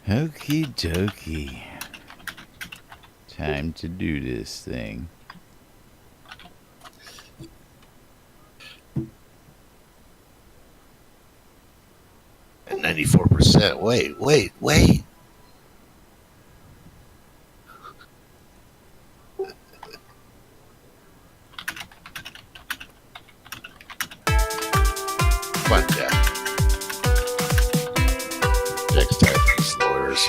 Okie dokie. Time to do this thing. At 94%. Wait. Come on, Jack. Jack's tired of these lawyers.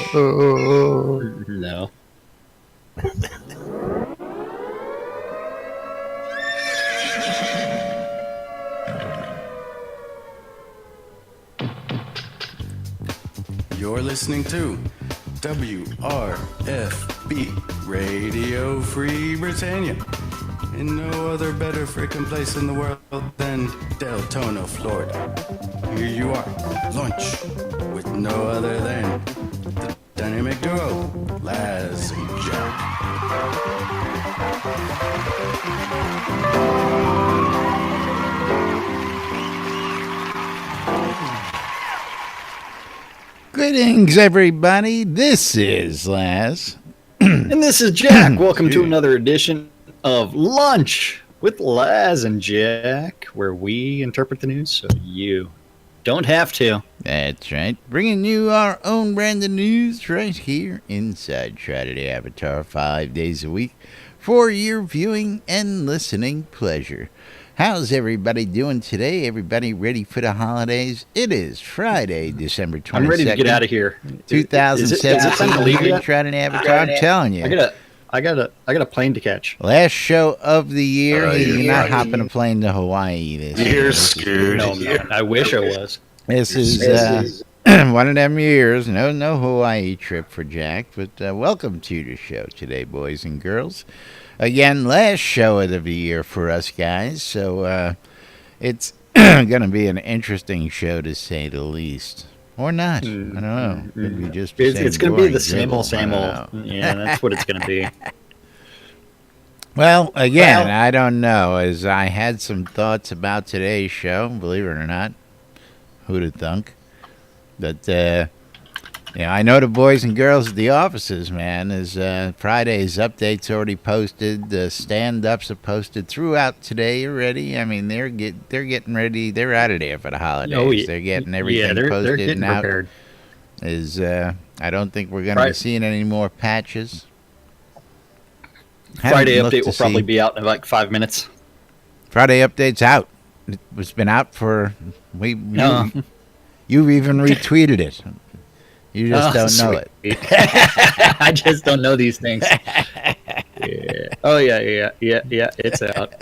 No. You're listening to WRFB Radio Free Britannia. In no other better freaking place in the world than Deltona, Florida. Here you are, lunch, with no other than the dynamic duo, Laz and Jack. Greetings, everybody. This is Laz. And this is Jack. Welcome to another edition of Lunch with Laz and Jack, where we interpret the news so you don't have to. That's right. Bringing you our own brand of news right here inside Shrouded Avatar 5 days a week for your viewing and listening pleasure. How's everybody doing today? Everybody ready for the holidays? It is Friday, December 22nd. I'm ready to get out of here. 2017. Shrouded Avatar. I'm telling you. I got a plane to catch. Last show of the year. You're not hopping a plane to Hawaii this year. You're screwed. No, I wish I was. This is one of them years. No Hawaii trip for Jack, but welcome to the show today, boys and girls. Again, last show of the year for us guys, so it's going to be an interesting show to say the least. Or not. I don't know. Could be just it's going to be the same old. Yeah, that's what it's going to be. Well, again, I don't know, as I had some thoughts about today's show, believe it or not. Who'd have thunk? But, I know the boys and girls at the offices, man, is Friday's updates already posted. The stand-ups are posted throughout today already. I mean, they're getting ready. They're out of there for the holidays. Oh, yeah. They're getting everything posted they're getting and out. prepared. I don't think we're going to be seeing any more patches. Friday update will probably be out in like 5 minutes. Friday update's out. It's been out for you've even retweeted it. You just don't know it. I just don't know these things. Yeah. Oh yeah. It's out.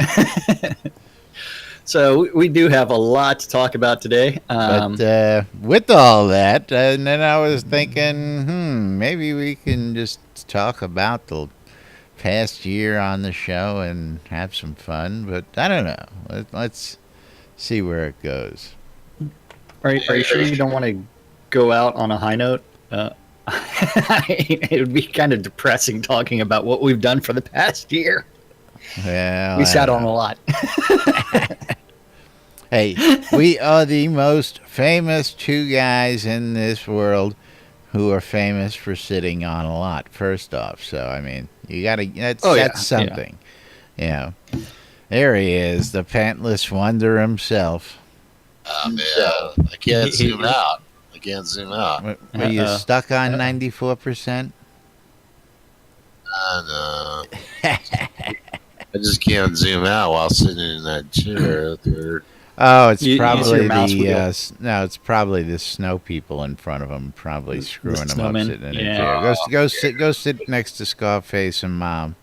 So we do have a lot to talk about today. But with all that, and then I was thinking, maybe we can just talk about the past year on the show and have some fun. But I don't know. Let's see where it goes. Are you sure you don't want to go out on a high note? It would be kind of depressing talking about what we've done for the past year. Well, we sat on a lot. Hey, we are the most famous two guys in this world who are famous for sitting on a lot, first off. So, I mean, you got to, that's something. Yeah. There he is, the pantless wonder himself. Man, I can't zoom out. Were you stuck on 94%? No. I just can't zoom out while sitting in that chair. Oh, it's probably it's probably the snow people in front of him, probably screwing him up sitting in a chair. Go sit next to Scarface and Mom.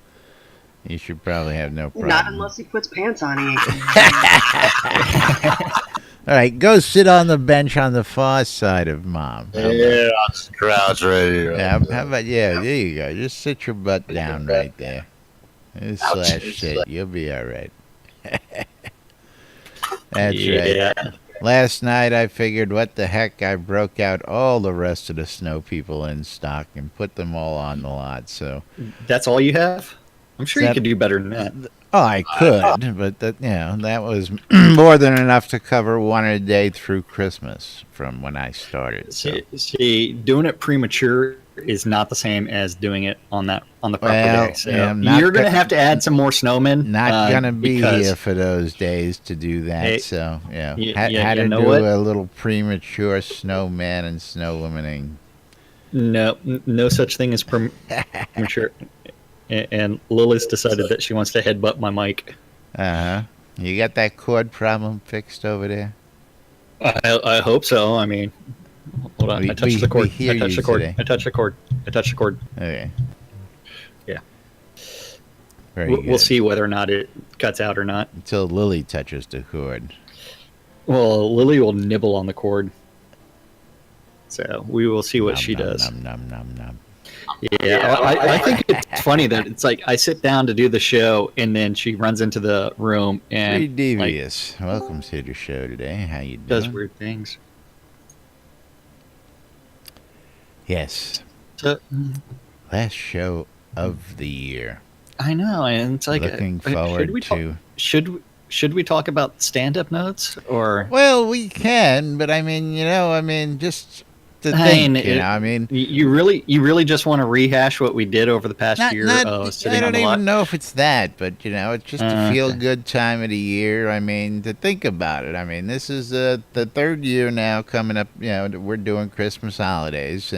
You should probably have no problem. Not unless he puts pants on. All right, go sit on the bench on the far side of Mom. Yeah, I'll just crouch right here. Yeah, how about, there you go. Just sit your butt down right there. Slash sit. You'll be all right. That's right. Last night I figured, what the heck, I broke out all the rest of the snow people in stock and put them all on the lot. So that's all you have? I'm sure you could do better than that. Oh, I could, but that was more than enough to cover one a day through Christmas from when I started. So. See, doing it premature is not the same as doing it on the proper day. So you're going to have to add some more snowmen. Not going to be here for those days to do that. So had to do a little premature snowman and snow womaning. No such thing as premature. And Lily's decided that she wants to headbutt my mic. You got that cord problem fixed over there? I hope so. I mean, hold on. I touched the cord. I touched the cord. I touched the cord. I touched the cord. Okay. Yeah. Very good. We'll see whether or not it cuts out or not. Until Lily touches the cord. Well, Lily will nibble on the cord. So we will see what she does. Nom. Yeah, I think it's funny that it's like I sit down to do the show and then she runs into the room and pretty devious. Welcome to the show today. How you doing? Does weird things. Yes. So, last show of the year. I know, and it's like looking forward to. Should we talk about stand-up notes or? Well, we can, but I mean, just. You really just want to rehash what we did over the past year. I don't even know if it's that, but it's just a feel-good time of the year. I mean, to think about it. I mean, this is the third year now coming up. We're doing Christmas holidays.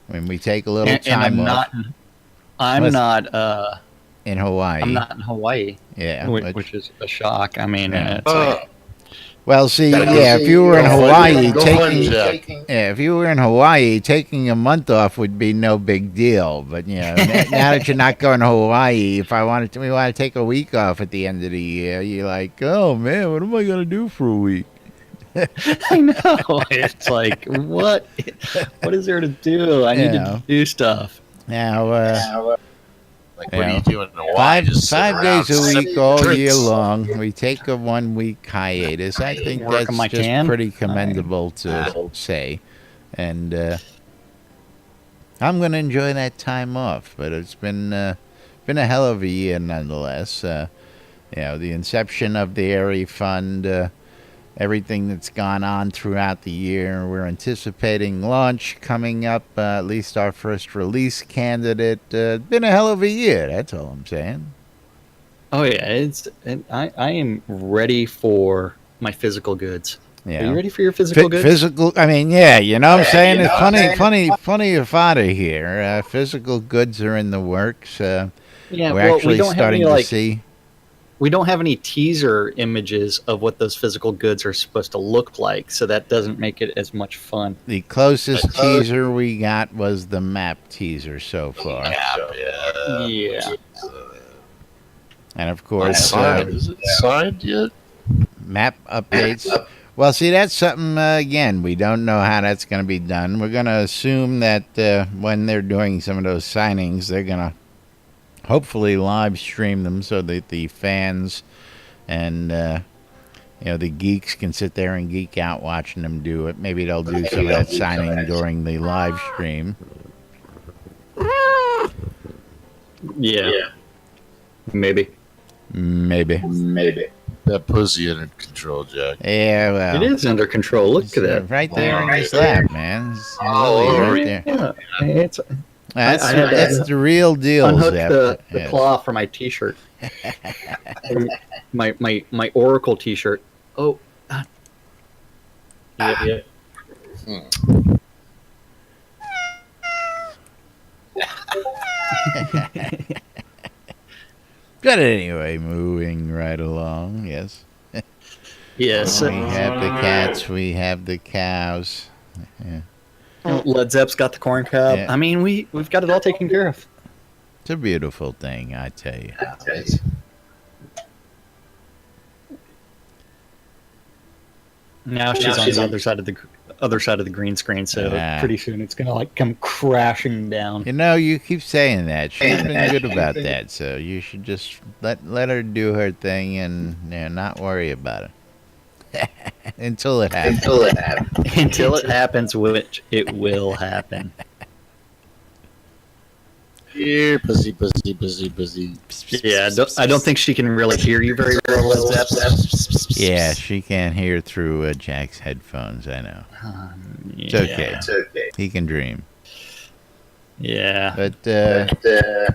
When we take a little time off. I'm not in Hawaii. I'm not in Hawaii. Yeah, which is a shock. I mean, it's like. Well, see, if you were in Hawaii, taking a month off would be no big deal. But now that you're not going to Hawaii, we want to take a week off at the end of the year. You're like, oh man, what am I going to do for a week? I know. It's like, what is there to do? I need to do stuff. Now, what are you doing in Hawaii? Five days a week all year long. We take a 1 week hiatus. I think that's just pretty commendable to say. And I'm going to enjoy that time off. But it's been a hell of a year nonetheless. The inception of the Airy Fund, everything that's gone on throughout the year. We're anticipating launch coming up, at least our first release candidate. Been a hell of a year, that's all I'm saying. Oh yeah, I am ready for my physical goods. Yeah. Are you ready for your physical goods? Physical, I mean, you know what I'm saying? It's funny of fodder here. Physical goods are in the works. We're actually starting to see. We don't have any teaser images of what those physical goods are supposed to look like, so that doesn't make it as much fun. The closest teaser we got was the map teaser so far. Yeah. And of course, is it signed yet? Map updates. Well, see, that's something, again, we don't know how that's going to be done. We're going to assume that when they're doing some of those signings, they're going to hopefully live stream them so that the fans and the geeks can sit there and geek out watching them do it. Maybe they'll do some of that signing during the live stream. Yeah. Maybe. That pussy under control, Jack. Yeah, well. It is under control. Look at that. Right there in his lap, man. Right there. Yeah. That's the real deal. Unhook the claw for my T-shirt. my Oracle T-shirt. Oh. Yeah. But anyway, moving right along. Yes. Yes. We have the cats. We have the cows. Yeah. Led Zepp's got the corn cob. Yeah. I mean, we've got it all taken care of. It's a beautiful thing, I tell you. Now she's on the other side of the green screen, so pretty soon it's gonna come crashing down. You keep saying that. She's been good about that, so you should just let her do her thing and not worry about it. Until it happens. Until it happens, which it will happen. Here, pussy, pussy, pussy, pussy. Yeah, I don't think she can really hear you very well. Yeah, she can't hear through Jack's headphones. I know. It's okay. It's okay. He can dream. Yeah. But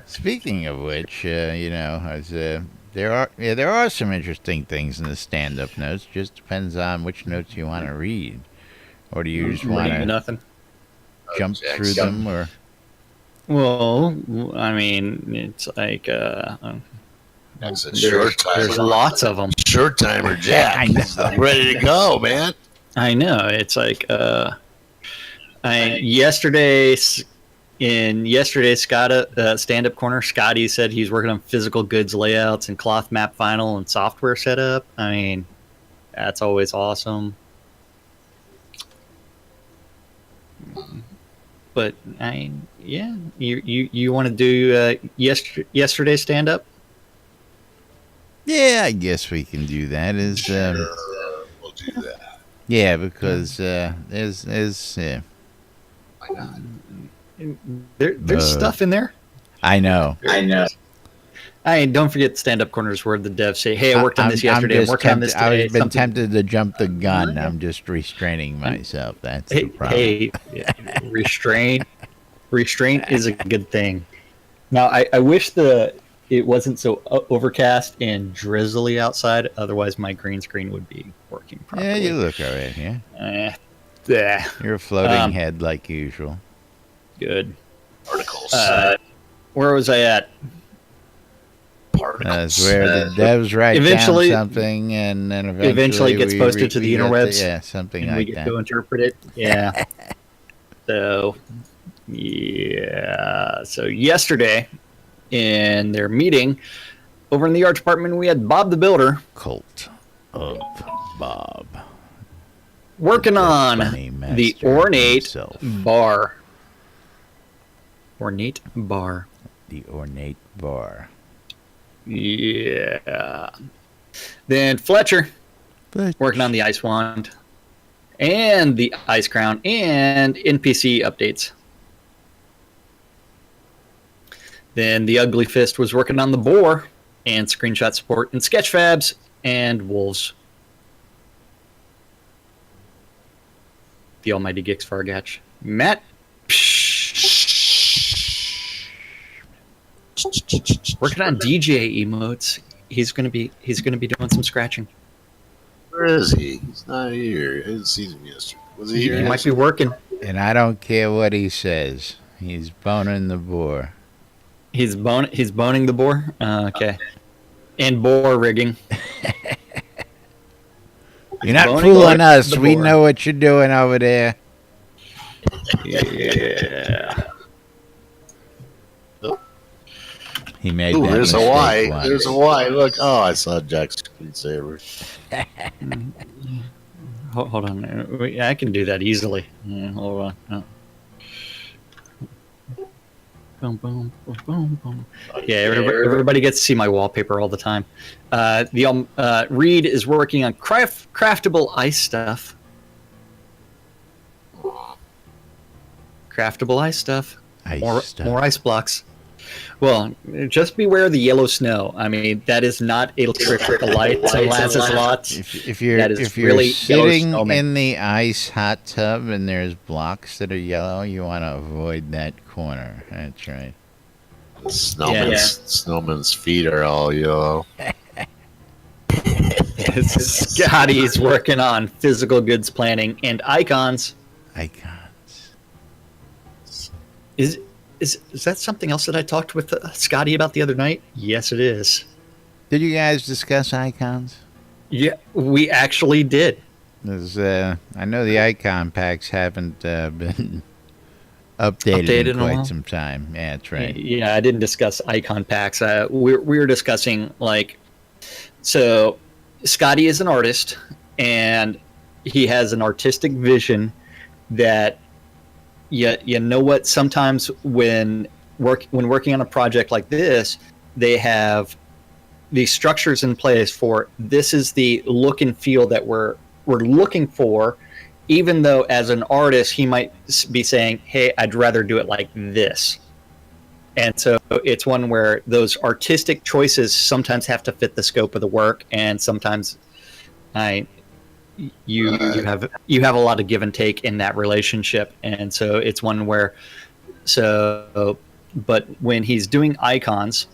speaking of which, there are some interesting things in the stand-up notes. Just depends on which notes you want to read, or do you just want to nothing? jump through them, or? Well, I mean, it's like That's a short timer. there's lots of them. Short timer, Jack. I know. I'm ready to go, man. I know. It's like yesterday's stand-up corner, Scotty said he's working on physical goods layouts and cloth map final and software setup. I mean, that's always awesome. But you want to do yesterday's stand-up? Yeah, I guess we can do that. We'll do that. Yeah, because there's Why not? There's stuff in there. I know. Don't forget stand-up corners where the devs say, "Hey, I worked on this yesterday. I'm working on this today." I've been tempted to jump the gun. I'm just restraining myself. That's the problem. Hey, restraint is a good thing. Now, I wish it wasn't so overcast and drizzly outside. Otherwise, my green screen would be working properly. Yeah, you look all right. Yeah, you're a floating head like usual. Good. Particles. Where was I at? Particles. That's where the devs write eventually- down something, and then Eventually gets we posted to the get interwebs. yeah, something And we like get that. to interpret it. Yeah. So yesterday in their meeting over in the art department, we had Bob the Builder Cult of Bob. working on Funny the master ornate himself. bar. Ornate bar. The ornate bar. Yeah. Then Fletcher working on the ice wand and the ice crown and NPC updates. Then the Ugly Fist was working on the boar and screenshot support and sketchfabs and wolves. The almighty Gix Fargatch. Matt. Working on DJ emotes. He's gonna be doing some scratching. Where is he? He's not here. I didn't see him yesterday. Was he He here? might be working. And I don't care what he says. He's boning the boar. He's boning the boar. Okay. And boar rigging. You're not Boning fooling us. the We boar. know what you're doing over there. Yeah. He made Ooh, that there's a mistake Y. once. There's a Y. Look. Oh, I saw Jack's screensaver. Hold on. I can do that easily. Hold on. Oh. Boom, boom, boom, boom, boom. Yeah, everybody gets to see my wallpaper all the time. Reed is working on craftable ice stuff. Craftable ice stuff. Ice stuff. More ice blocks. Well, just beware of the yellow snow. I mean, that is not a trick with the lights and Lancelot. If you're That is if you're really sitting yellow snowman. in the ice hot tub and there's blocks that are yellow, you want to avoid that corner. That's right. Snowman's feet are all yellow. Scotty's working on physical goods planning and icons. Icons. Is that something else that I talked with Scotty about the other night? Yes, it is. Did you guys discuss icons? Yeah, we actually did. I know the icon packs haven't been updated Updated in in a while? quite some time. Yeah, that's right. Yeah, I didn't discuss icon packs. We were discussing, so Scotty is an artist, and he has an artistic vision that, you know what, sometimes when working on a project like this, they have these structures in place for this is the look and feel that we're looking for, even though as an artist he might be saying, hey, I'd rather do it like this. And so it's one where those artistic choices sometimes have to fit the scope of the work, and sometimes you have a lot of give and take in that relationship. And so it's one where but when he's doing icons,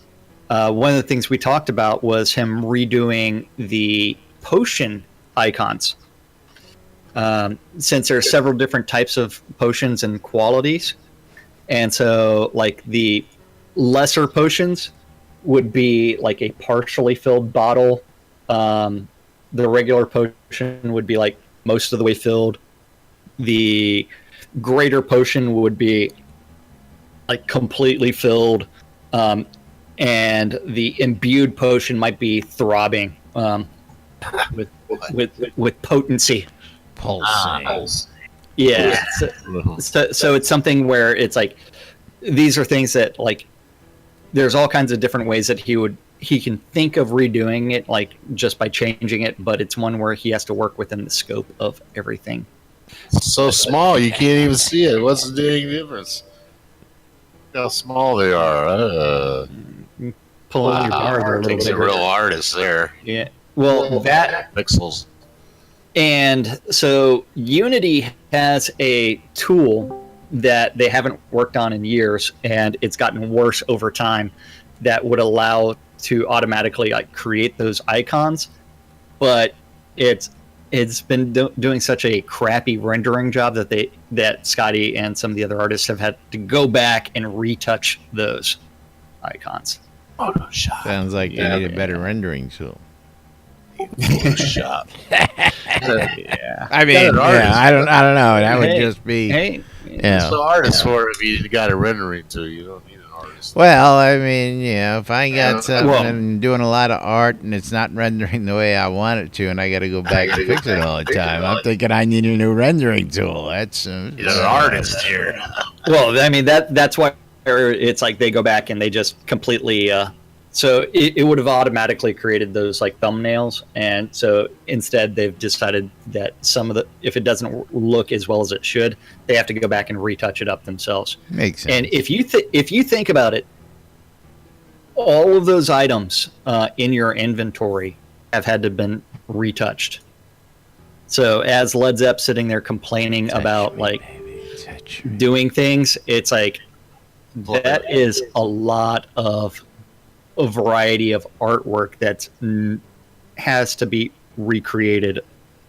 one of the things we talked about was him redoing the potion icons. Since there are several different types of potions and qualities, and so like the lesser potions would be like a partially filled bottle. The regular potion would be like most of the way filled. The greater potion would be like completely filled, and the imbued potion might be throbbing with potency. Pulsing. Yeah. So it's something where it's like these are things that like there's all kinds of different ways that he can think of redoing it, like just by changing it, but it's one where he has to work within the scope of everything. So small, you can't even see it. What's the dang difference? Look how small they are. Pulling your bar there a little Takes bit. a real artist there. Yeah. Well, that Pixels. and so Unity has a tool that they haven't worked on in years, and it's gotten worse over time, that would allow to automatically like create those icons, but it's been doing such a crappy rendering job that Scotty and some of the other artists have had to go back and retouch those icons. Photoshop. Sounds like they need a better rendering tool. Photoshop. Yeah. I mean, an artist. I don't know. That would Hey, just be, Hey, yeah. So artists for if you got a rendering to, you don't need an artist. Well, I mean, if I got something Well- and doing a lot of art and it's not rendering the way I want it to, and I got to go back and fix it all the time, I'm thinking I need a new rendering tool. That's You're an artist here. well, I mean that's why it's like they go back and they just completely. So it would have automatically created those like thumbnails, and so instead they've decided that if it doesn't look as well as it should, they have to go back and retouch it up themselves. Makes sense. And if you think about it, all of those items in your inventory have had to been retouched. So as Led Zepp sitting there complaining about like doing things, it's like that is a lot of a variety of artwork that has to be recreated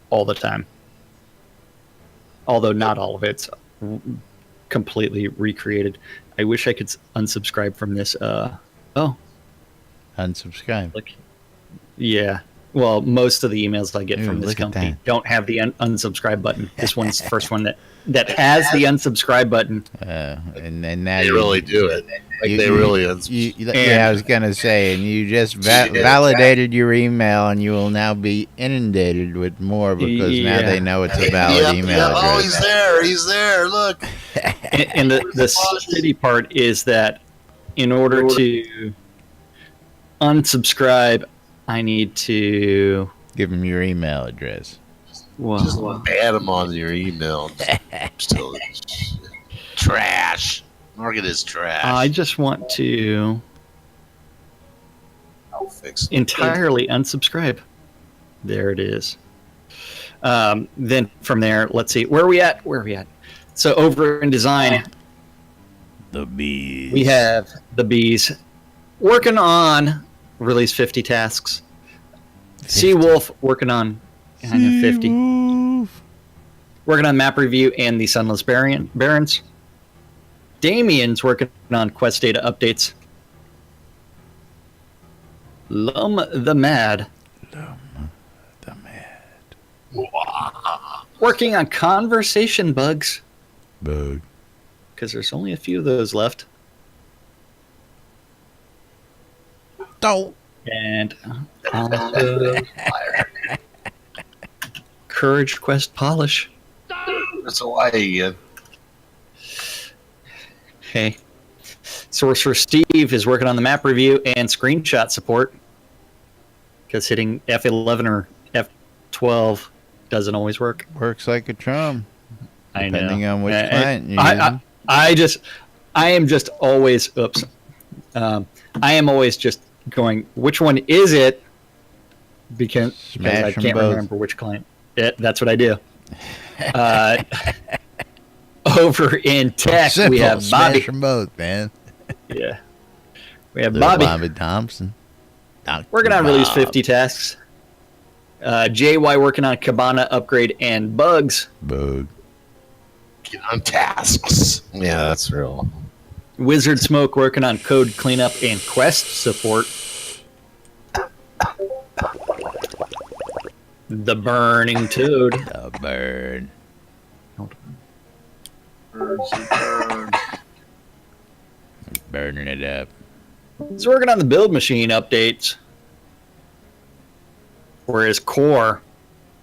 all the time. Although not all of it's completely recreated. I wish I could unsubscribe from this. Unsubscribe. Yeah. Well, most of the emails I get Ooh, from this look at company that. don't have the unsubscribe button. This one's the first one that has the unsubscribe button. And now They really do it. Like you- they you- really yeah, I was gonna say, and you just validated your email, and you will now be inundated with more because now Yeah. they know it's a valid email Oh, address. he's there. He's there. Look. And the shitty part is that in order to unsubscribe, I need to. Give them your email address. Just Well, ban him on your email. Still trash. Market is trash. I just want to I'll fix it. entirely unsubscribe. There it is. Then from there, let's see. Where are we at? So over in design, The bees. we have the bees working on release 50 tasks. Seawolf working on 50. Working on map review and the Sunless Barrens. Damien's working on quest data updates. Lum the Mad The mad working on conversation bugs, bug. because there's only a few of those left. Don't. And Courage Quest Polish. That's Hawaii again. Hey. Sorcerer Steve is working on the map review and screenshot support, because hitting F11 or F12 doesn't always work. Works like a charm. I know. Depending on which And client you're using. I am just always, oops, I am always just going, which one is it? Because I can't remember which client. That's what I do. Over in tech, Simple. we have Bobby. Smash them both, man. Yeah. We have Little Bobby. Thompson. Dr. Working on Bob. release 50 tasks. JY working on Cabana upgrade and bugs. Bug. Get on tasks. Yeah, that's real. Wizard Smoke working on code cleanup and quest support. The Burning Toad. The bird. Burning it up. He's working on the build machine updates. Whereas Core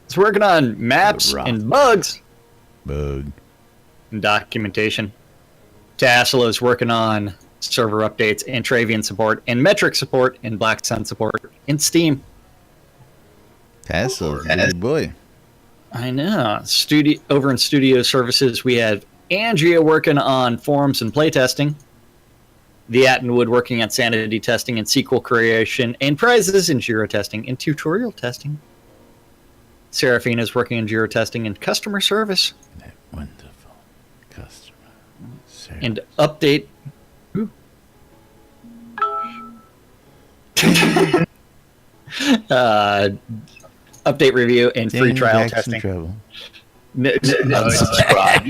is working on maps and bugs Bug. and documentation. Tassel is working on server updates and Travian support and metric support and Black Sun support in Steam. Tassel, good boy. I know. Over in Studio Services, we have Andrea working on forums and playtesting. The Attenwood working on sanity testing and sequel creation and prizes in Jira testing and tutorial testing. Seraphina is working on Jira testing and customer service. That wonderful customer. And update. Update review and free trial testing. Trouble. Unsubscribe.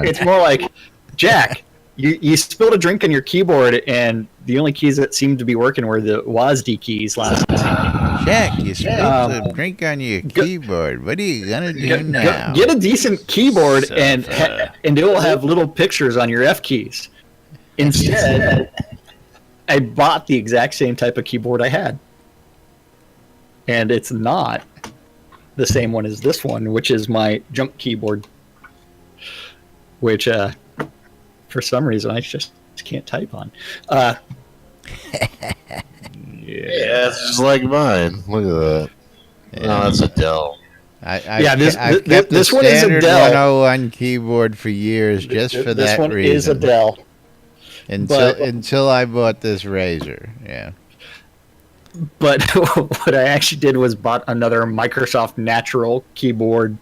It's more like, Jack, you spilled a drink on your keyboard, and the only keys that seemed to be working were the WASD keys last time. Jack, you spilled a drink on your keyboard. What are you gonna do now? Get a decent keyboard, So, and it will have little pictures on your F keys. Instead, I bought the exact same type of keyboard I had. And it's not the same one as this one, which is my junk keyboard. Which, for some reason, I just can't type on. Yeah, it's just like mine. Look at that. Yeah. No, that's a Dell. This one is a Dell. 101 keyboard for years, just for this that one reason. is a Dell. Until I bought this Razer. Yeah. But what I actually did was bought another Microsoft Natural keyboard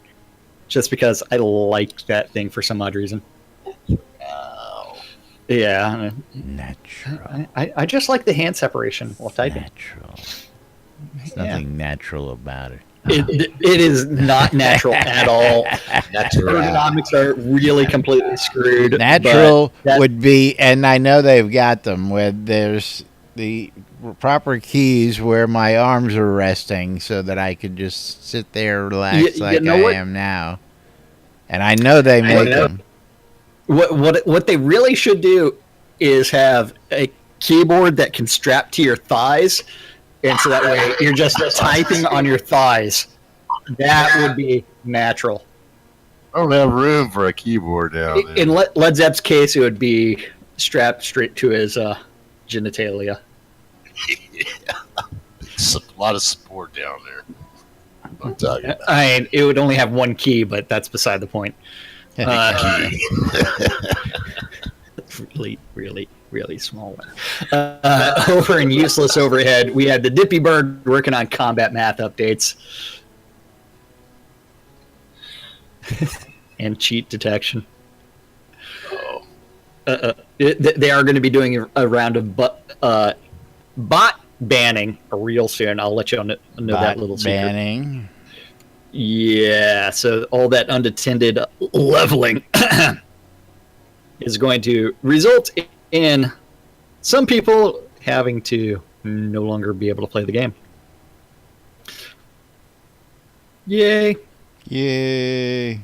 just because I liked that thing for some odd reason. Yeah. Natural. I just like the hand separation while typing. Natural. There's nothing natural about it. It is not natural at all. Natural. Ergonomics are really completely screwed. Natural would be, and I know they've got them, where there's the proper keys where my arms are resting so that I could just sit there and relax I am now. And I know they make them. What they really should do is have a keyboard that can strap to your thighs, and so that way you're just typing on your thighs. That would be natural. I don't have room for a keyboard down there. In Led Zepp's case, it would be strapped straight to his genitalia. It's a lot of support down there. I'm talking about. I mean, it would only have one key, but that's beside the point. Really small one. Over in Useless Overhead, we had the Dippy Bird working on combat math updates and cheat detection. They are going to be doing a round of bot banning real soon. I'll let you know that little secret. Banning. Yeah, so all that unattended leveling is going to result in some people having to no longer be able to play the game. Yay. Yay.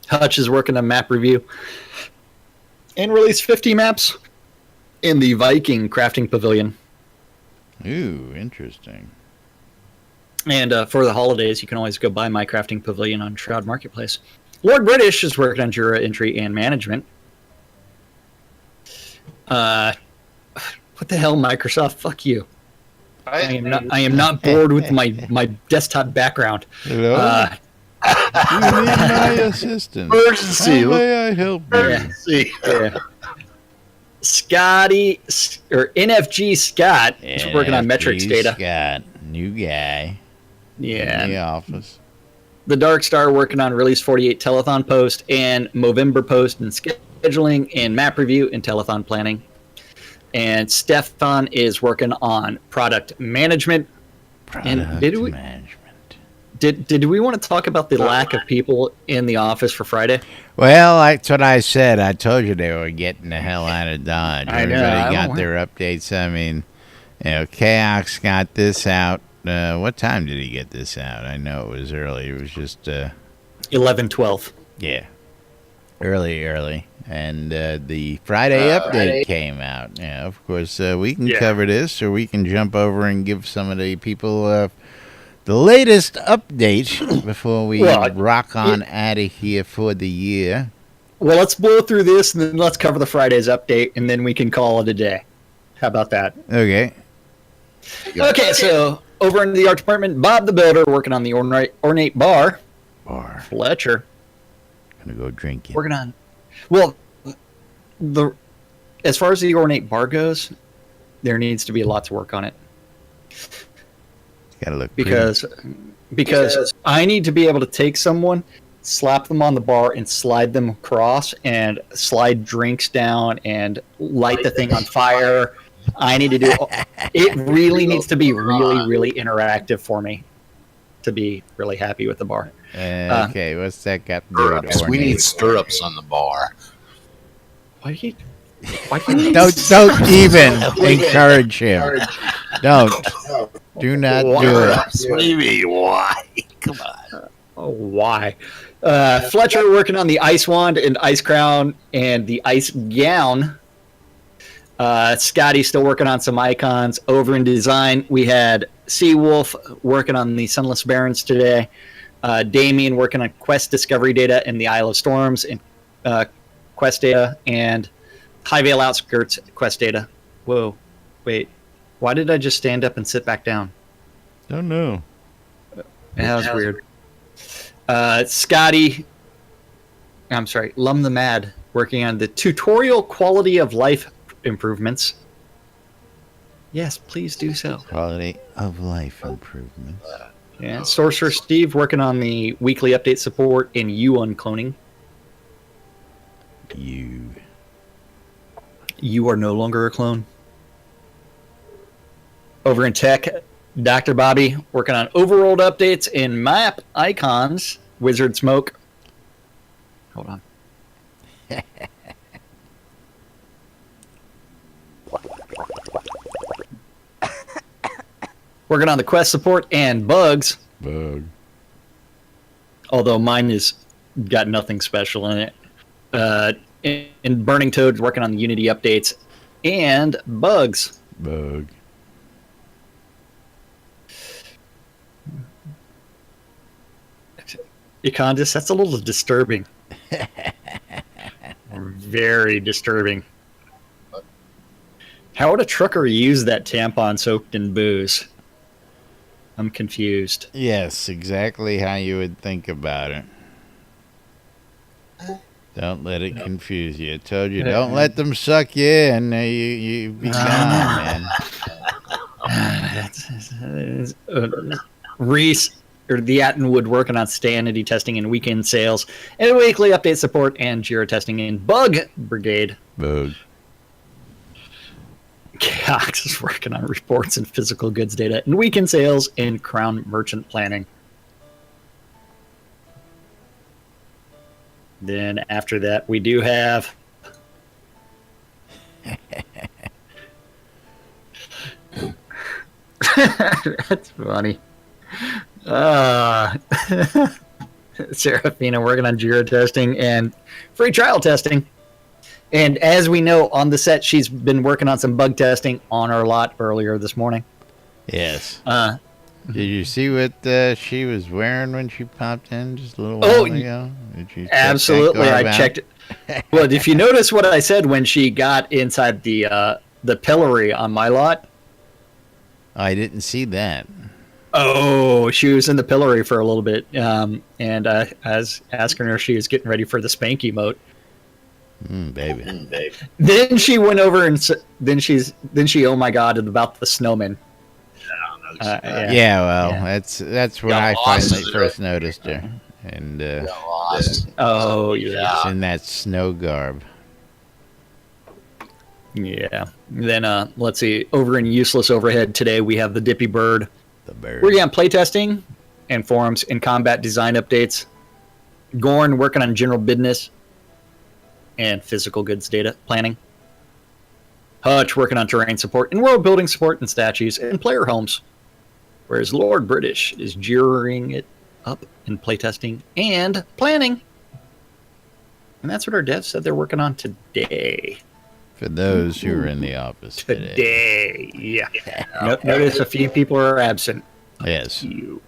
Hutch is working on map review and release 50 maps in the Viking crafting pavilion. Ooh, interesting. And for the holidays, you can always go buy my crafting pavilion on Shroud Marketplace. Lord British is working on Jira entry and management. What the hell, Microsoft? Fuck you. I am not bored with my desktop background. Hello? You need my assistance. Emergency. How may I help you? Emergency. Yeah. Scotty or NFG Scott is working on metrics data. Scott, new guy. Yeah. In the office. The Dark Star working on Release 48 telethon post and Movember post and scheduling and map review and telethon planning. And Stefan is working on product management. Management. Did we want to talk about the lack of people in the office for Friday? Well, that's what I said. I told you they were getting the hell out of Dodge. I know. Everybody got their updates. I mean, Chaos got this out. What time did he get this out? I know it was early. It was just 11:12. Yeah, early. And the Friday update came out. Yeah, of course, we can cover this, or we can jump over and give some of the people the latest update before we rock on out of here for the year. Well, let's blow through this, and then let's cover the Friday's update, and then we can call it a day. How about that? Okay. Okay, so over in the art department, Bob the Builder working on the ornate bar. Fletcher. Gonna go drinking. Working on... Well, as far as the ornate bar goes, there needs to be lots of work on it. It's gotta look because I need to be able to take someone, slap them on the bar, and slide them across, and slide drinks down, and light the thing on fire. I need to do it. Really needs to be really interactive for me to be really happy with the bar. Okay, what's that got to do with we need stirrups on the bar. Why do you don't even encourage him. Do not do it. What do you mean? Why? Come on. Oh, why? Fletcher working on the ice wand and ice crown and the ice gown. Scotty still working on some icons. Over in design, we had Seawolf working on the Sunless Barrens today. Damien working on quest discovery data in the Isle of Storms and quest data, and Highvale Outskirts quest data. Whoa, wait. Why did I just stand up and sit back down? Don't know. That was weird. Scotty, I'm sorry, Lum the Mad, working on the tutorial quality of life improvements. Yes, please do so. Quality of life improvements. Yeah, Sorcerer Steve working on the weekly update support in uncloning. You are no longer a clone. Over in tech, Dr. Bobby working on overworld updates and map icons. Wizard Smoke. Hold on. Working on the quest support and bugs. Although mine is got nothing special in it. And Burning Toad working on the Unity updates and bugs. Econdis, that's a little disturbing. Very disturbing. How would a trucker use that tampon soaked in booze? I'm confused. Yes, exactly how you would think about it. Don't let it confuse you. I told you, don't let them suck you in. You be gone, man. Reese or the Attenwood working on sanity testing and weekend sales and weekly update support and Jira testing in Bug Brigade. Cox is working on reports and physical goods data and weekend sales and Crown merchant planning. Then after that, we do have that's funny. Serafina working on Jira testing and free trial testing. And as we know on the set, she's been working on some bug testing on our lot earlier this morning. Yes. Did you see what she was wearing when she popped in just a little while ago? Did you absolutely. I checked it. Well, if you notice what I said when she got inside the pillory on my lot. I didn't see that. Oh, she was in the pillory for a little bit. And I was asking her if she was getting ready for the spanky moat. Baby. Then she went over and then she oh my god about the snowman. Yeah, well, Yeah. that's when Got I lost finally in first noticed her. And Lost. Oh yeah. in that snow garb. Yeah. Then let's see. Over in Useless Overhead today we have the Dippy Bird. The bird. We're on playtesting and forums and combat design updates. Gorn working on general business and physical goods data planning. Hutch working on terrain support and world building support and statues and player homes. Whereas Lord British is gearing it up in playtesting and planning. And that's what our devs said they're working on today. For those who are in the office today. Today, yeah. Notice a few people are absent. Yes. You.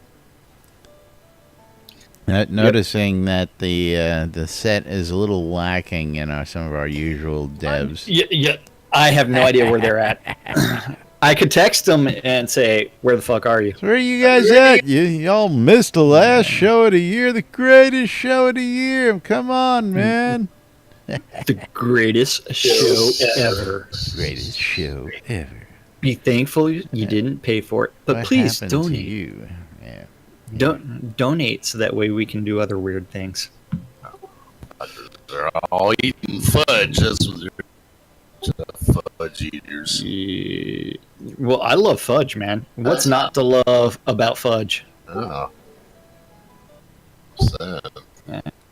Noticing that the set is a little lacking in some of our usual devs. Yeah. I have no idea where they're at. I could text them and say, "Where the fuck are you?" Where are you guys at? Y'all missed the last show of the year, the greatest show of the year. Come on, man. The greatest show ever. Greatest show ever. Be thankful you didn't pay for it, but What please happened to donate. you? Yeah. Donate so that way we can do other weird things. They're all eating fudge. That's what they're fudge eaters. Yeah. Well, I love fudge, man. What's not to love about fudge? Oh. Sad.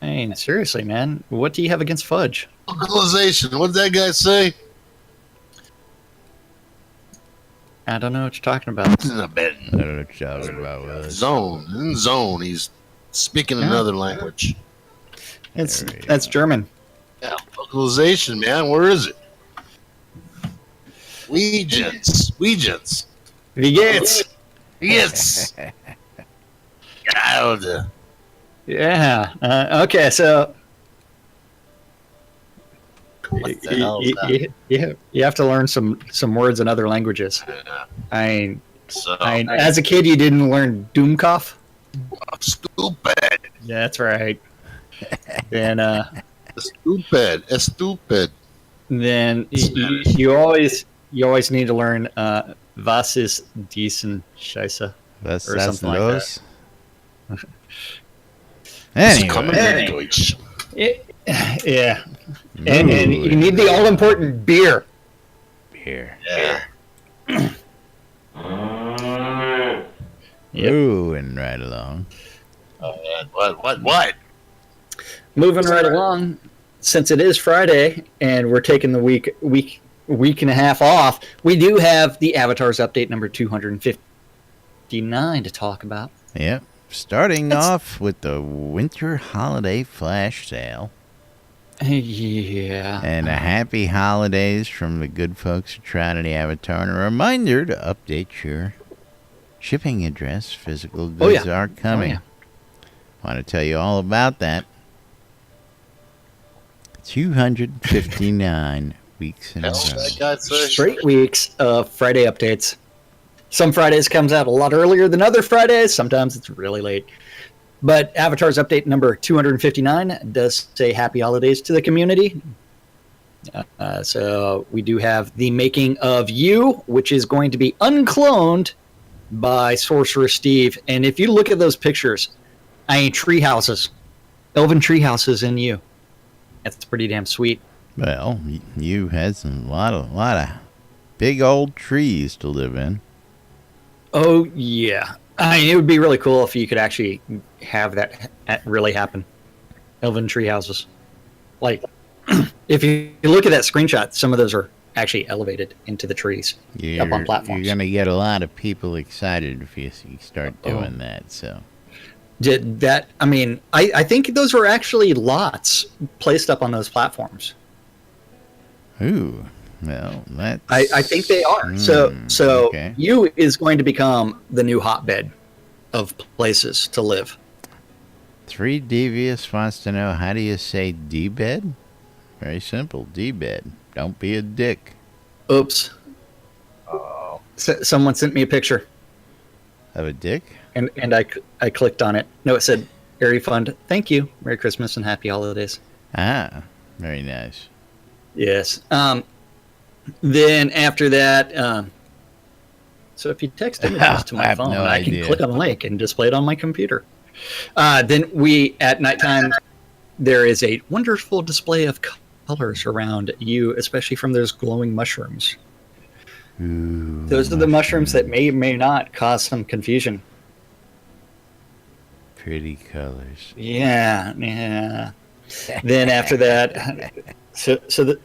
I mean, seriously, man. What do you have against fudge? Localization. What did that guy say? I don't know what you're talking about. In a bed. I don't know what you're talking about with us. Zone. In zone. He's speaking another language. That's German. Yeah, localization, man. Where is it? Weegens. Wie geht's? Yes. God. Yeah. Okay, so What the hell is that? you have to learn some words in other languages. Yeah. I So, mean, as a kid, you didn't learn Doomkopf? stupid. Yeah, that's right. And Stupid. then you always need to learn was ist diesen Scheiße That's or something like los. Coming Anyway. in Deutsch. Yeah. And you need the all important beer. Here. Yeah. Yep. Moving right along. What? Moving right along, since it is Friday and we're taking the week and a half off, we do have the Avatars update number 259 to talk about. Yep. Starting off with the winter holiday flash sale. Yeah. And a happy holidays from the good folks at Shrouded Avatar. And a reminder to update your shipping address. Physical goods are coming. yeah. Want to tell you all about that. 259 weeks in a row. That's what that guy said. Straight weeks of Friday updates. Some Fridays comes out a lot earlier than other Fridays. Sometimes it's really late. But Avatar's update number 259 does say happy holidays to the community. So we do have the making of you, which is going to be uncloned by Sorcerer Steve. And if you look at those pictures, tree houses, elven tree houses in you. That's pretty damn sweet. Well, you had some lot of big old trees to live in. Oh, yeah. It would be really cool if you could actually have that really happen. Elven tree houses. Like, if you look at that screenshot, some of those are actually elevated into the trees up on platforms. You're going to get a lot of people excited if you start doing that. So, Did that? I mean, I think those were actually lots placed up on those platforms. ooh, well, that's... I think they are. So okay. you is going to become the new hotbed of places to live. 3 Devious wants to know, how do you say D-bed? Very simple, D-bed. Don't be a dick. Oops. Oh. Someone sent me a picture, Of a dick? and I clicked on it. No, it said, Airy Fund, thank you. Merry Christmas and Happy Holidays. Ah, very nice. Yes. Then after that, so if you text images to I my have phone, no I can idea. click on the link and display it on my computer. Then at nighttime, there is a wonderful display of colors around you, especially from those glowing mushrooms. Ooh, Those are the mushrooms that may or may not cause some confusion. pretty colors. Yeah, yeah. Then after that, so the.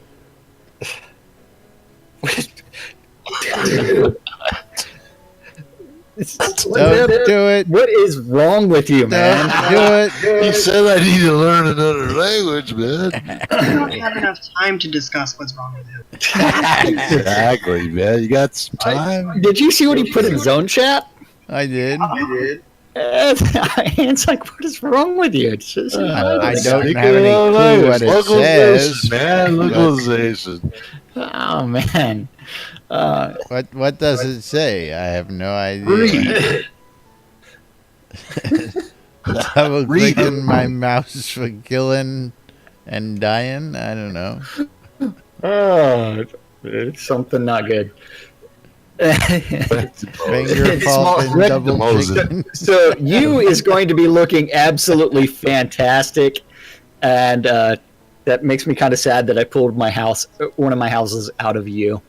Don't do it. What is wrong with you, man? Don't do it. He said I need to learn another language, man. We don't have enough time to discuss what's wrong with him. Exactly, man. You got some time? Did you see what he put in zone chat? I did. It's like, what is wrong with you? It's just, I don't Speaking have any of clue what it localization, says. man. but- Localization. oh man. What does it say? I have no idea. Double clicking my mouse for killing and dying. I don't know. Oh, it's something not good. Finger It's fault small- and double Moses. clicking. So you is going to be looking absolutely fantastic, and that makes me kind of sad that I pulled one of my houses out of you.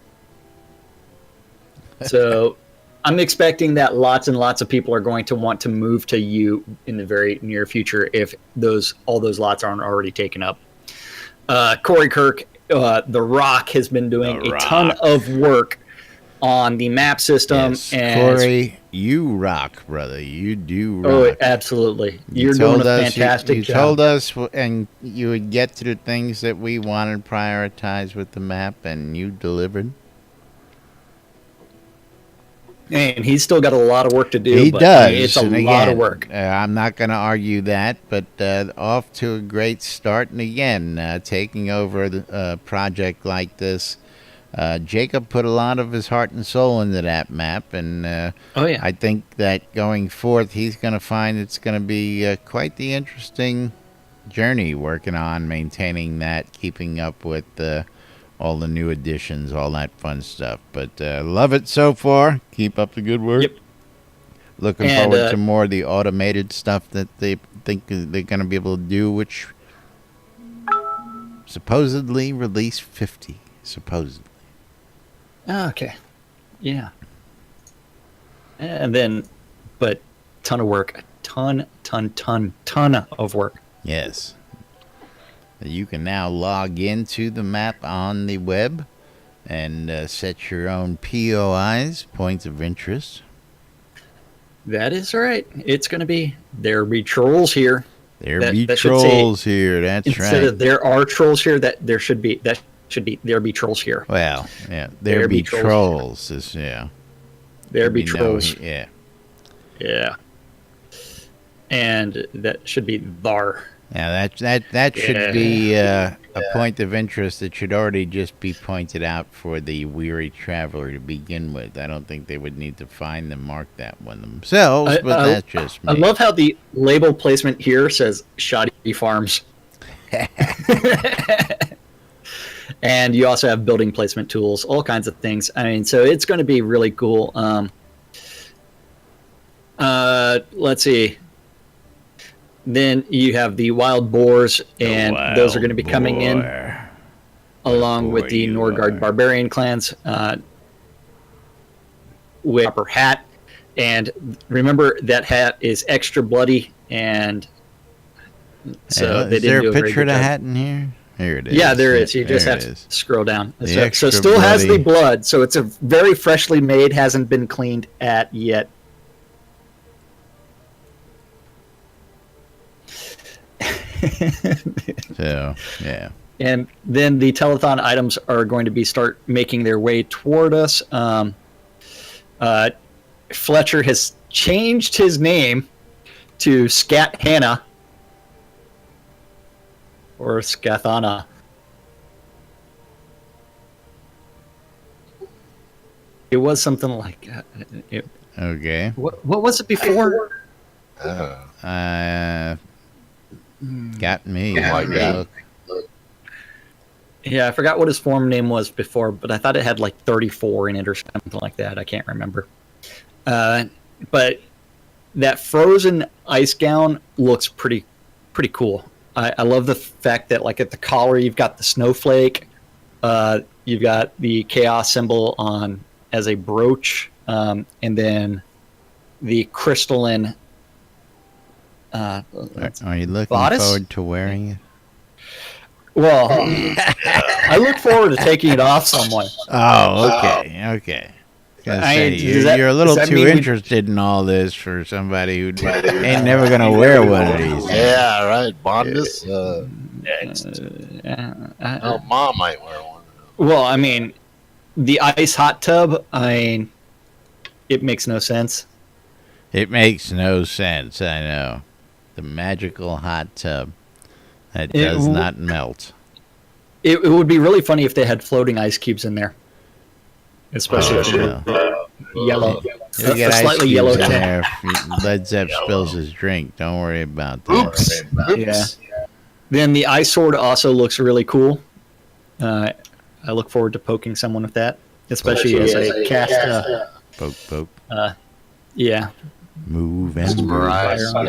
So I'm expecting that lots and lots of people are going to want to move to you in the very near future if all those lots aren't already taken up. Corey Kirk, The Rock, has been doing The a ton Rock. of work on the map system. Yes, and Corey, you rock, brother. You do rock. Oh, absolutely. You You're doing told a us- fantastic you job. told us, and you would get to the things that we wanted prioritized with the map, and you delivered. And he's still got a lot of work to do. He but does. It's a and lot again, of work. I'm not going to argue that, but off to a great start. And again, taking over a project like this, Jacob put a lot of his heart and soul into that map, and Oh, yeah. I think that going forth, he's going to find it's going to be quite the interesting journey working on maintaining that, keeping up with all the new additions, all that fun stuff. But love it so far. Keep up the good work. Yep. Looking And, forward to more of the automated stuff that they think they're going to be able to do, which supposedly release 50. Supposedly. Okay. Yeah. And then, but ton of work. A ton of work. Yes. You can now log into the map on the web and set your own POIs, points of interest. That is right. It's going to be, there be trolls here. There That- be that should say- trolls here. That's Instead right. of there are trolls here, there should be trolls here. Well, yeah, there be trolls. Yeah. There be You know, trolls. yeah. Yeah. And that should be thar. Yeah, that should be a point of interest that should already just be pointed out for the weary traveler to begin with. I don't think they would need to find and mark that one themselves, but that's just me. I love how the label placement here says Shoddy Farms. And you also have building placement tools, all kinds of things. I mean, so it's going to be really cool. Let's see. Then you have the wild boars, and those are going to be coming in along with the Norgard barbarian clans with proper hat. And remember, that hat is extra bloody, and so they is there didn't do a a very picture of good the job. hat in here? Here it is. Yeah, there is. You just There have it to is. scroll down. The So extra still has the bloody- blood. So it's a very freshly made, hasn't been cleaned at yet. So, yeah. And then the telethon items are going to be start making their way toward us. Fletcher has changed his name to Scat Hannah or Scathana. It was something like Okay. what was it before? Got me. Oh my God. Look. Yeah, I forgot what his form name was before, but I thought it had like 34 in it or something like that. I can't remember. But that frozen ice gown looks pretty cool. I love the fact that like at the collar you've got the snowflake, you've got the chaos symbol on as a brooch, and then the crystalline. Are you looking bodice? forward to wearing it? Well, I look forward to taking it off someone. Oh, okay. You're a little too interested in all this for somebody who ain't never gonna wear one of these. Yeah, right. Bondus. Mom might wear one. Well, I mean, the ice hot tub. It makes no sense. It makes no sense. I know. The magical hot tub that does not melt. It would be really funny if they had floating ice cubes in there, especially if they're yellow, You'll get slightly ice yellow cubes in tint. there if Led Zepp spills his drink. Don't worry about that. Oops. Yeah. Then the ice sword also looks really cool. I look forward to poking someone with that, especially as a cast. Poke. Yeah. Move and Mesmerize and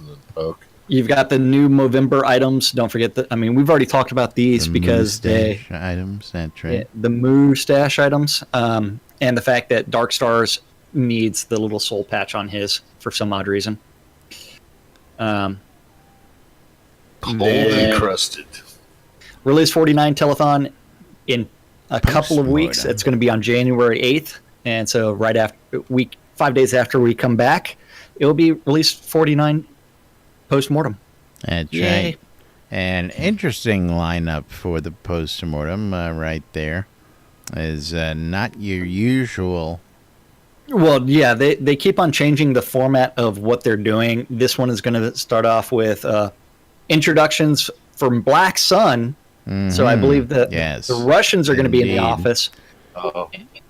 then poke. You've got the new Movember items. Don't forget that. I mean, we've already talked about these because items. That's right. the Moo stash items, and the fact that Dark Stars needs the little soul patch on his for some odd reason. Cold encrusted. Release 49 telethon in a couple of weeks. Post-mortem. It's going to be on January 8th, and so right after 5 days after we come back, it will be release 49 post-mortem. That's Yay. right. An interesting lineup for the post-mortem right there is not your usual. Well, yeah, they keep on changing the format of what they're doing. This one is going to start off with introductions from Black Sun. So I believe that the Russians are going to be in the office.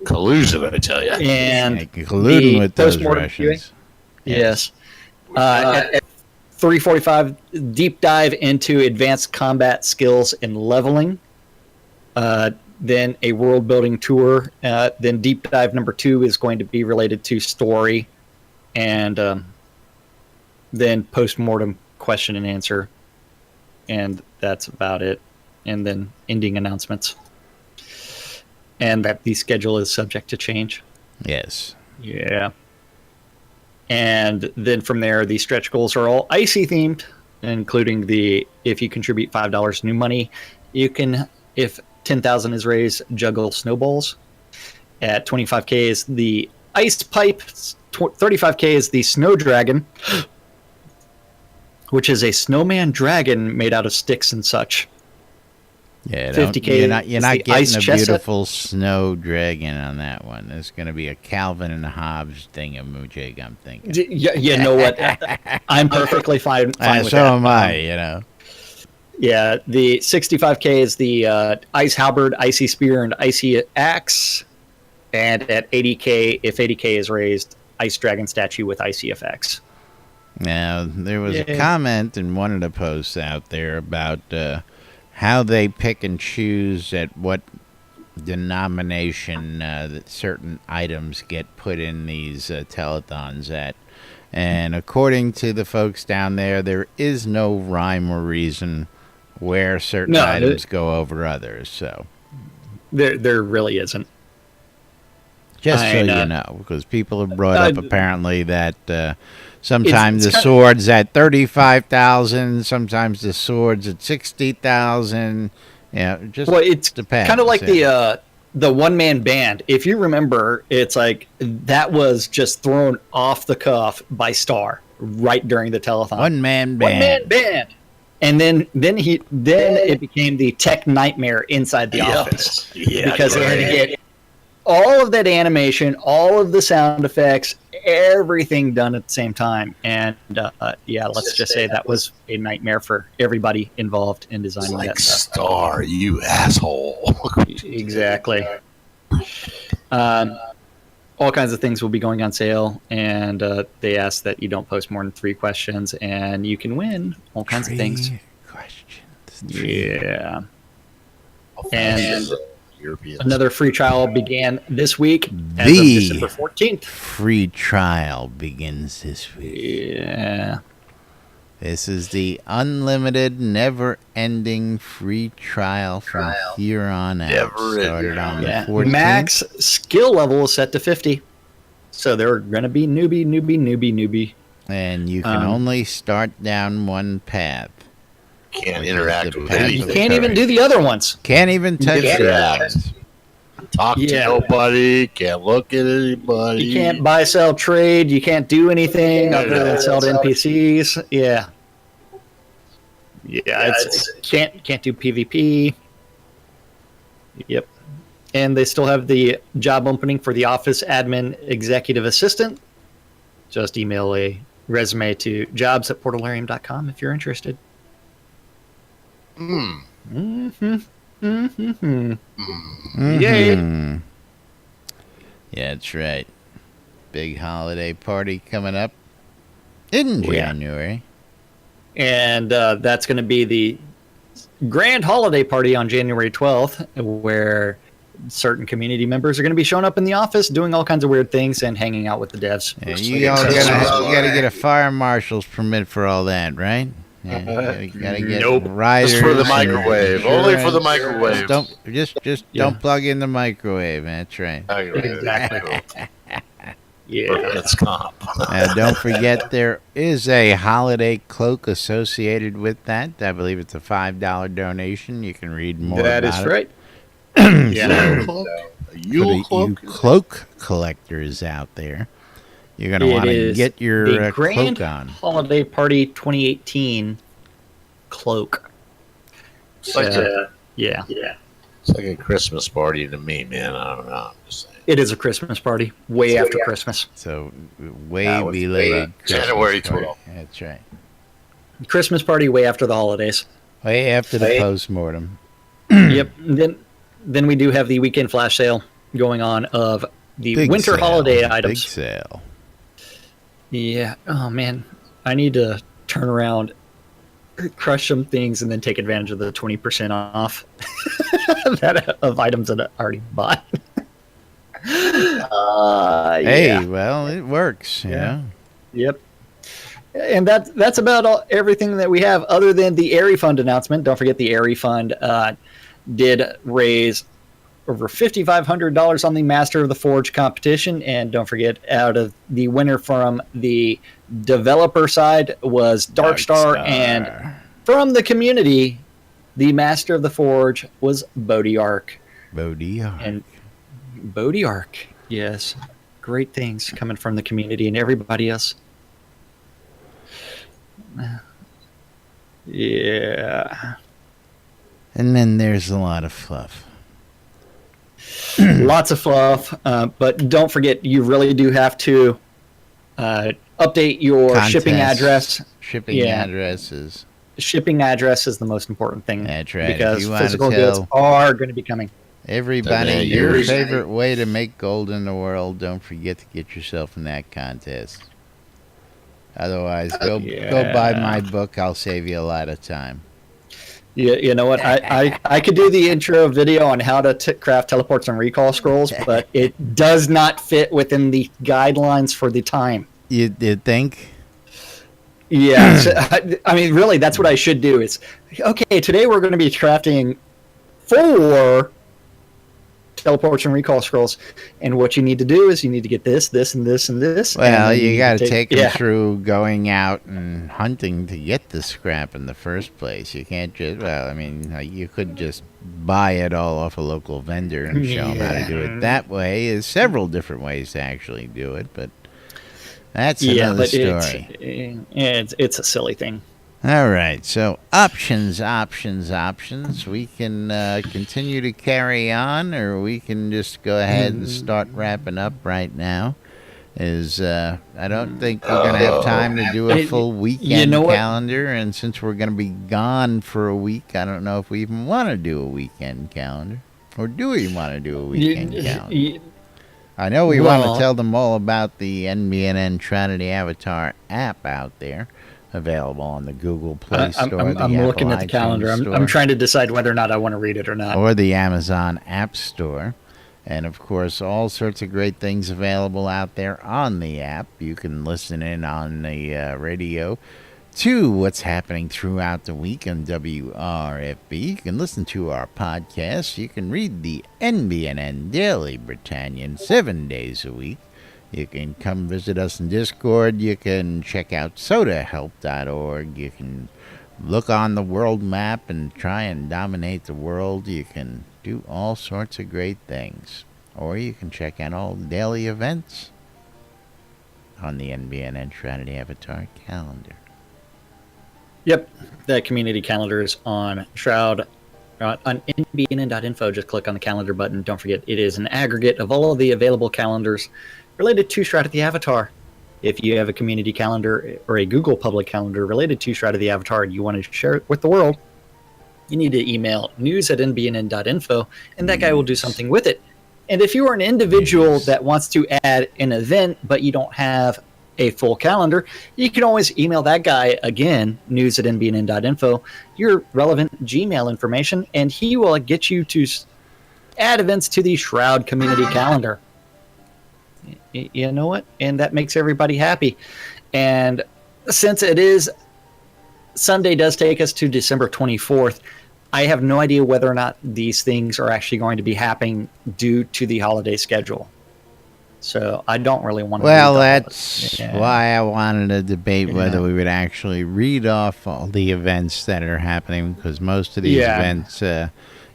Collusion, I tell you. And colluding with those post-mortem Russians. Yes. At 3:45, deep dive into advanced combat skills and leveling. Then a world building tour. Then deep dive number 2 is going to be related to story, and then post-mortem question and answer, and that's about it. And then ending announcements, and that the schedule is subject to change. Yes. Yeah. And then from there, the stretch goals are all icy themed, including the if you contribute $5 new money, you can, if 10,000 is raised, juggle snowballs. At 25K is the ice pipe. 35K is the snow dragon, which is a snowman dragon made out of sticks and such. Yeah, 50K. You're not getting a beautiful snow dragon on that one. It's going to be a Calvin and Hobbes thingamajig, I'm thinking. You know what? I'm perfectly fine with that. So am I, Yeah, the 65K is the Ice Halberd, Icy Spear, and Icy Axe. And at 80K, if 80K is raised, Ice Dragon statue with Icy effects. Now, there was a comment in one of the posts out there about how they pick and choose at what denomination that certain items get put in these telethons at. And according to the folks down there, there is no rhyme or reason where certain items go over others. So there really isn't. Just so you know, because people have brought up apparently that sometimes the sword's at 35,000, sometimes the sword's at 60,000. Yeah, just it's depends. Kind of like the one-man band. If you remember, it's like that was just thrown off the cuff by Star right during the telethon. One-man band. One-man band. And then it became the tech nightmare inside the office. Yeah, because they had to get all of that animation, all of the sound effects, everything done at the same time. And let's just say that was a nightmare for everybody involved in designing that stuff. Star, you asshole. Exactly. All kinds of things will be going on sale, and they ask that you don't post more than 3 questions, and you can win all kinds of things. 3 questions. Yeah. And Europeans. another free trial began this week as of The December 14th. free trial begins this week. Yeah. This is the unlimited, never-ending free trial from here on out. Never-ending. Started on the Yeah. 14th. Max skill level is set to 50. So they're going to be newbie. And you can only start down one path. Can't Which is interact the with path anything. You can't even do the other ones. Can't even touch Yeah. the other ones. Talk to Yeah. nobody. Can't look at anybody. You can't buy, sell, trade. You can't do anything other than sell to NPCs. Yeah. Yeah, it's can't do PvP. Yep. And they still have the job opening for the office admin executive assistant. Just email a resume to jobs@portalarium.com if you're interested. Hmm. Yay. Mhm. Yeah, that's right. Big holiday party coming up in Yeah. January. And that's going to be the grand holiday party on January 12th, where certain community members are going to be showing up in the office, doing all kinds of weird things, and hanging out with the devs. Yeah, you all gotta get a fire marshal's permit for all that, right? Yeah, you gotta get Nope. riders. Just for the and microwave. Only for the insurance. microwave. Just Yeah. don't plug in the microwave. That's right. Exactly. Yeah. It's comp. Don't forget there is a holiday cloak associated with that. I believe it's a $5 donation. You can read more That about is it. right. A For Yule the cloak. you cloak collectors out there, you're going to It want to is get the your Grand cloak on. Holiday Party 2018 cloak. Like So, yeah. It's like a Christmas party to me, man. I don't know. I'm just saying. It is a Christmas party, way after Christmas. So way That was belated. Christmas January party. 12th. That's right. Christmas party way after the holidays. Way after the postmortem. Yep. Then we do have the weekend flash sale going on of the Big winter sale. holiday Big items. sale. Yeah. Oh man, I need to turn around, crush some things, and then take advantage of the 20% off that of items that I already bought. Hey, Yeah. well, it works. You Yeah. know? Yep. And that's about everything that we have, other than the Airy Fund announcement. Don't forget the Airy Fund did raise over $5,500 on the Master of the Forge competition, and don't forget, out of the winner from the developer side was Darkstar, and from the community, the Master of the Forge was Bodiarch. And Bodiarch, yes, great things coming from the community and everybody else. Yeah. And then there's a lot of fluff. Lots of fluff, but don't forget, you really do have to update your shipping Contests, address. Shipping Yeah. addresses. Shipping address is the most important thing. That's right. If Because you wanna physical goods tell are going to be coming. everybody Yeah, your yours. favorite way to make gold in the world, don't forget to get yourself in that contest. Otherwise, go buy my book. I'll save you a lot of time. You know what? I could do the intro video on how to craft teleports and recall scrolls, but it does not fit within the guidelines for the time. You think? Yeah. So, I mean, really, that's what I should do is, okay, today we're going to be crafting 4 teleportation recall scrolls, and what you need to do is you need to get this, this, and this, and this. Well, and then you got to take them yeah. through going out and hunting to get the scrap in the first place. You can't just, well, I mean, you could just buy it all off a local vendor and show them how to do it that way. There's several different ways to actually do it, but that's another story. It's a silly thing. All right, so options. We can continue to carry on, or we can just go ahead and start wrapping up right now. I don't think we're going to have time to do a full weekend calendar, and since we're going to be gone for a week, I don't know if we even want to do a weekend calendar. Or do we want to do a weekend calendar? I know we want to tell them all about the NBNN Shrouded Avatar app out there. available on the Google Play Store, I'm the Apple looking at the iTunes calendar. Store, I'm trying to decide whether or not I want to read it or not. or the Amazon App Store. And, of course, all sorts of great things available out there on the app. You can listen in on the radio to what's happening throughout the week on WRFB. You can listen to our podcast. You can read the NBNN Daily Britannian 7 days a week. You can come visit us in Discord. You can check out sodahelp.org. You can look on the world map and try and dominate the world. You can do all sorts of great things. Or you can check out all the daily events on the NBNN Shrouded Avatar calendar. Yep, the community calendar is on Shroud. On NBNN.info, just click on the calendar button. Don't forget, it is an aggregate of all of the available calendars related to Shroud of the Avatar. If you have a community calendar or a Google public calendar related to Shroud of the Avatar and you want to share it with the world, you need to email news@nbnn.info, and that guy will do something with it. And if you are an individual that wants to add an event, but you don't have a full calendar, you can always email that guy again, news@nbnn.info, your relevant Gmail information, and he will get you to add events to the Shroud community calendar. You know what? And that makes everybody happy. And since it is Sunday does take us to December 24th, I have no idea whether or not these things are actually going to be happening due to the holiday schedule. So I don't really want to. Well, that's why I wanted to debate whether we would actually read off all the events that are happening, because most of these events,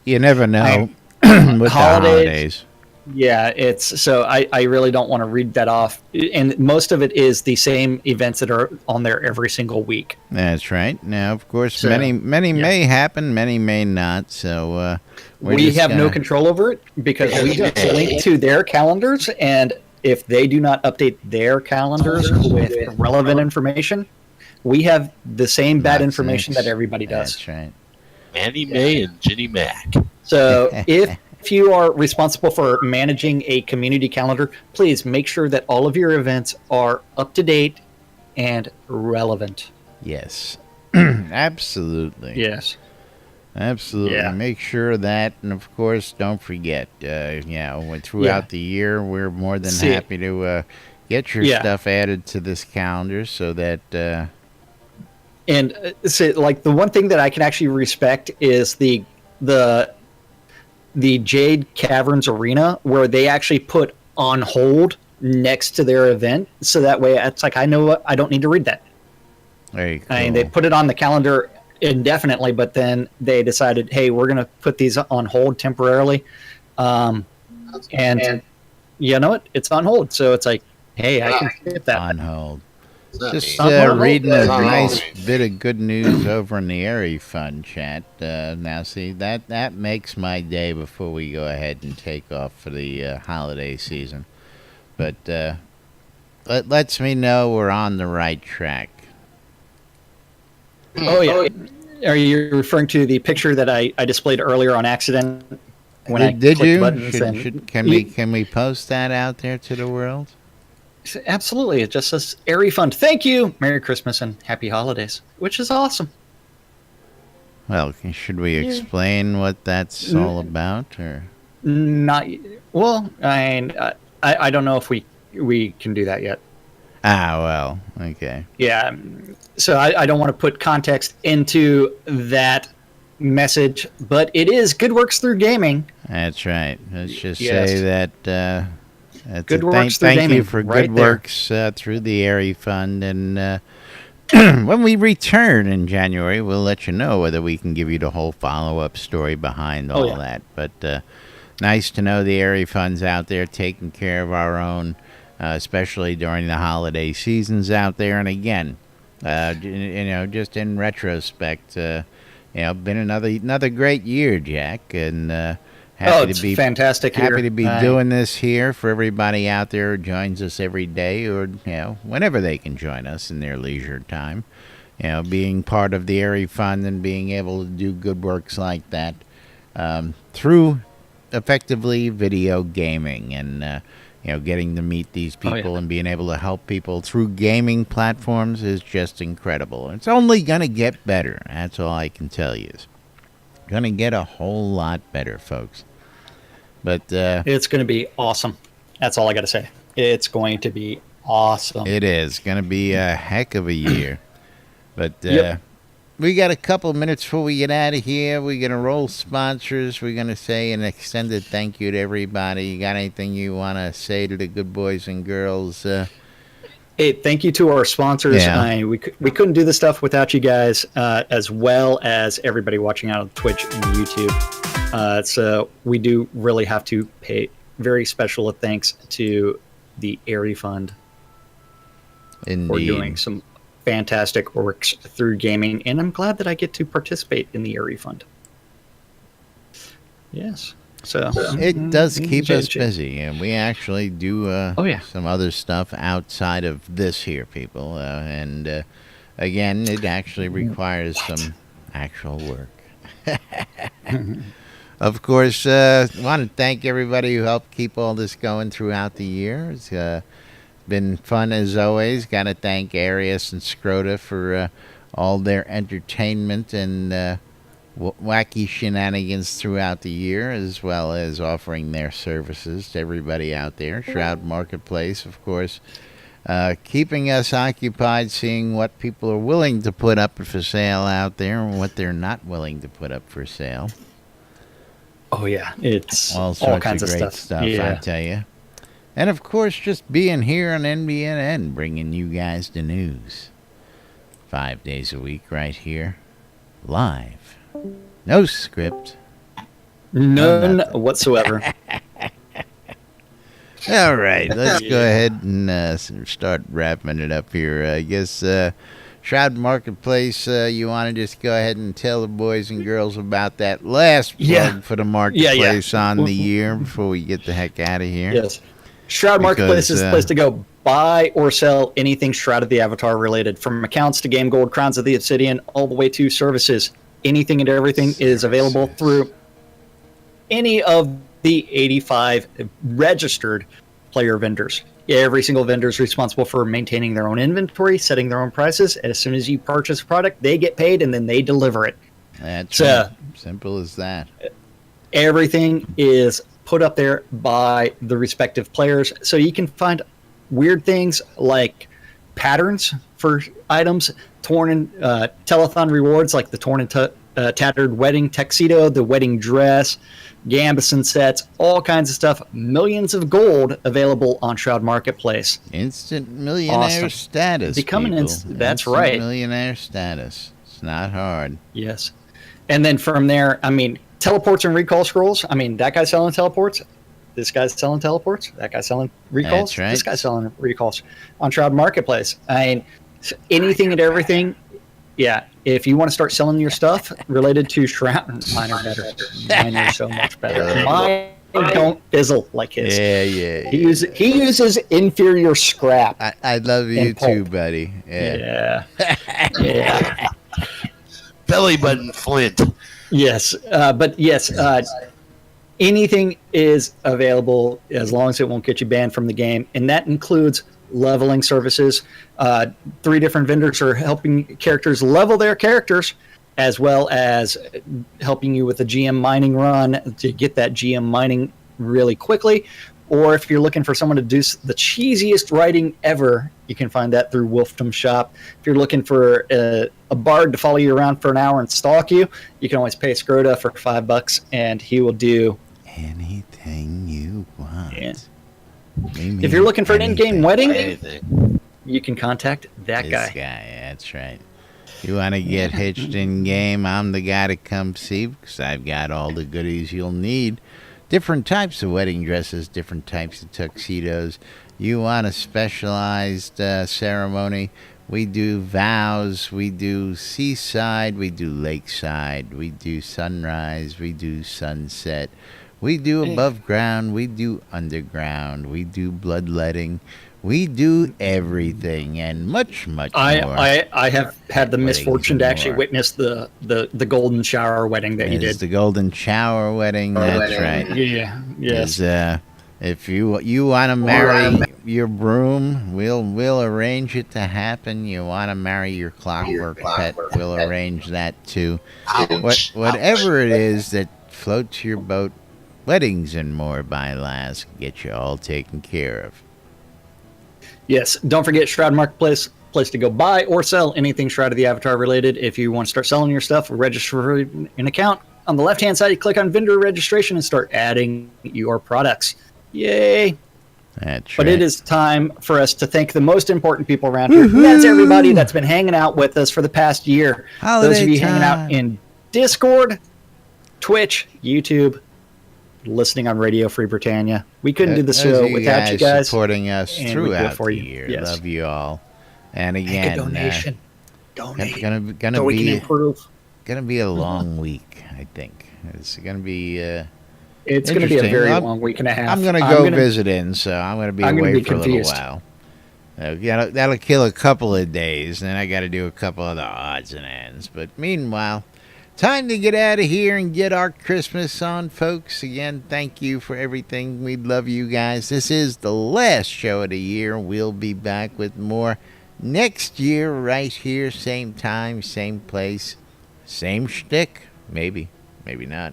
you never know with the holidays. Yeah, it's so I really don't want to read that off, and most of it is the same events that are on there every single week. That's right. Now, of course, many may happen, many may not. So we have no control over it because we just link to their calendars, and if they do not update their calendars with relevant information, we have the same bad information that everybody does. That's right. Annie Mae and Ginny Mac. So if you are responsible for managing a community calendar, please make sure that all of your events are up to date and relevant. Yes. Absolutely. Yes. Absolutely. Yeah. Make sure of that, and of course, don't forget. Throughout the year, we're more than happy to get your stuff added to this calendar, so that. Like the one thing that I can actually respect is the Jade Caverns Arena, where they actually put on hold next to their event, so that way it's like I know what, I don't need to read that. Very cool. I mean, they put it on the calendar indefinitely, but then they decided, hey, we're going to put these on hold temporarily, and you know what? It's on hold, so it's like, hey, I can skip that. On hold. Just Just reading a nice bit of good news over in the Airy Fun chat. Now, see, that makes my day before we go ahead and take off for the holiday season. But lets me know we're on the right track. Oh, yeah. Are you referring to the picture that I displayed earlier on accident? When Did I you? buttons Can we post that out there to the world? Absolutely. It just says Airy Fund. Thank you. Merry Christmas and Happy Holidays, which is awesome. Well, should we explain what that's all about, or not? Well, I don't know if we can do that yet. Well, okay. Yeah. So I don't want to put context into that message, but it is Good Works Through Gaming. That's right. Let's just say that. Good Works Through Thank Gaming, you for right Good there. Works through the Airy Fund, and when we return in January, we'll let you know whether we can give you the whole follow-up story behind all that. But nice to know the Airy Fund's out there taking care of our own, especially during the holiday seasons out there. And again, just in retrospect, been another great year, Jack, and. Happy to be fantastic. Happy to be doing this here for everybody out there who joins us every day, or whenever they can join us in their leisure time. Being part of the Airy Fund and being able to do good works like that through effectively video gaming. And getting to meet these Oh, yeah. people and being able to help people through gaming platforms is just incredible. It's only going to get better. That's all I can tell you. It's going to get a whole lot better, folks. But It's going to be awesome. That's all I got to say. It's going to be awesome. it is going to be a heck of a year. But Yep. we got a couple minutes before we get out of here. We're going to roll sponsors. We're going to say an extended thank you to everybody. You got anything you want to say to the good boys and girls? Hey, thank you to our sponsors. Yeah. We couldn't do this stuff without you guys, as well as everybody watching out on Twitch and YouTube. So we do really have to pay very special thanks to the Airy Fund for Indeed. doing some fantastic works through gaming, and I'm glad that I get to participate in the Airy Fund. Yes. So It does keep us JJ. busy, and we actually do Oh, yeah. some other stuff outside of this here, people. And again, it actually requires some actual work. Of course, want to thank everybody who helped keep all this going throughout the year. It's been fun as always. Got to thank Arius and Scroda for all their entertainment and wacky shenanigans throughout the year, as well as offering their services to everybody out there. Shroud Marketplace, of course, keeping us occupied, seeing what people are willing to put up for sale out there and what they're not willing to put up for sale. Oh yeah, it's All sorts kinds of great stuff, I Yeah. tell you. And of course, just being here on NBNN, bringing you guys the news 5 days a week, right here, live, no script. None nothing. whatsoever. All right, let's go ahead and start wrapping it up here. I guess Shroud Marketplace, you want to just go ahead and tell the boys and girls about that last plug Yeah. for the marketplace on the year before we get the heck out of here. Yes. Shroud Marketplace is the Because, place to go buy or sell anything Shroud of the Avatar related, from accounts to Game Gold, Crowns of the Obsidian, all the way to services. Anything and everything is available through any of the 85 registered player vendors. Every single vendor is responsible for maintaining their own inventory, setting their own prices. And as soon as you purchase a product, they get paid and then they deliver it. That's So- right. Simple as that. Everything is put up there by the respective players, so you can find weird things like patterns for items, torn and telethon rewards like the torn and tattered wedding tuxedo, the wedding dress, gambeson sets, all kinds of stuff. Millions of gold available on Shroud Marketplace. Instant millionaire Awesome. status. Becoming people. that's Instant right. Millionaire status. It's not hard. Yes. And then from there, I mean, teleports and recall scrolls. I mean, that guy's selling teleports. This guy's selling teleports. That guy's selling recalls. That's right. This guy's selling recalls on Shroud Marketplace. I mean, anything and everything. Yeah. If you want to start selling your stuff related to Shroud, mine are better. Mine are so much better. Mine don't fizzle like his. Yeah. He uses inferior scrap. I love you And pulp. too, buddy. Yeah. Yeah. Belly button Flint. Yes, but yes, anything is available as long as it won't get you banned from the game, and that includes leveling services. 3 different vendors are helping characters level their characters, as well as helping you with the GM mining run to get that GM mining really quickly. Or if you're looking for someone to do the cheesiest writing ever, you can find that through Wolfdom Shop. If you're looking for a bard to follow you around for an hour and stalk you, you can always pay Scroda for $5, and he will do Anything you want. Yeah. We mean If you're looking for an in-game anything. wedding, Anything. you can contact that This guy. guy, that's right. You want to get hitched in game, I'm the guy to come see, because I've got all the goodies you'll need. Different types of wedding dresses, different types of tuxedos. You want a specialized ceremony, we do vows, we do seaside, we do lakeside, we do sunrise, we do sunset, we do above ground, we do underground, we do bloodletting, we do everything and much more. I have had the Weddings misfortune to and actually more. witness the golden shower wedding that you It's did. the golden shower wedding, that's right. Yeah. Yes. Is, If you want to marry your broom, we'll arrange it to happen. You want to marry your clockwork pet, we'll arrange that too. Whatever it is that floats your boat, weddings and more by Laz, get you all taken care of. Yes, don't forget Shroud Marketplace, place to go buy or sell anything Shroud of the Avatar related. If you want to start selling your stuff, register for an account. On the left-hand side, you click on vendor registration and start adding your products. Yay! That's But right. it is time for us to thank the most important people around here. And that's everybody that's been hanging out with us for the past year. Holiday Those of you hanging time. out in Discord, Twitch, YouTube, listening on Radio Free Britannia. We couldn't do the Those show of without you guys. supporting us and we do it throughout for the you. year. Yes. Love you all. And Make again, a donation. Donate. gonna So we can be improve. gonna be a long week. I think it's gonna be. It's going to be a interesting. very I'm- long week and a half. I'm gonna go visit in, so I'm gonna be I'm gonna away be for a confused. little while. That'll kill a couple of days, and then I got to do a couple of the odds and ends. But meanwhile, time to get out of here and get our Christmas on, folks. Again, thank you for everything. We love you guys. This is the last show of the year. We'll be back with more next year, right here, same time, same place, same shtick. Maybe not.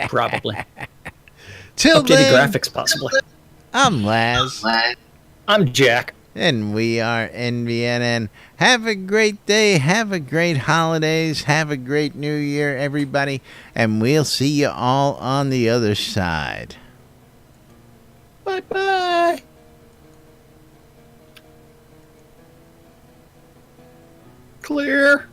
Probably. Till Updated then, graphics, possibly. I'm Laz. I'm Jack. And we are NBNN. Have a great day. Have a great holidays. Have a great new year, everybody. And we'll see you all on the other side. Bye-bye. Clear.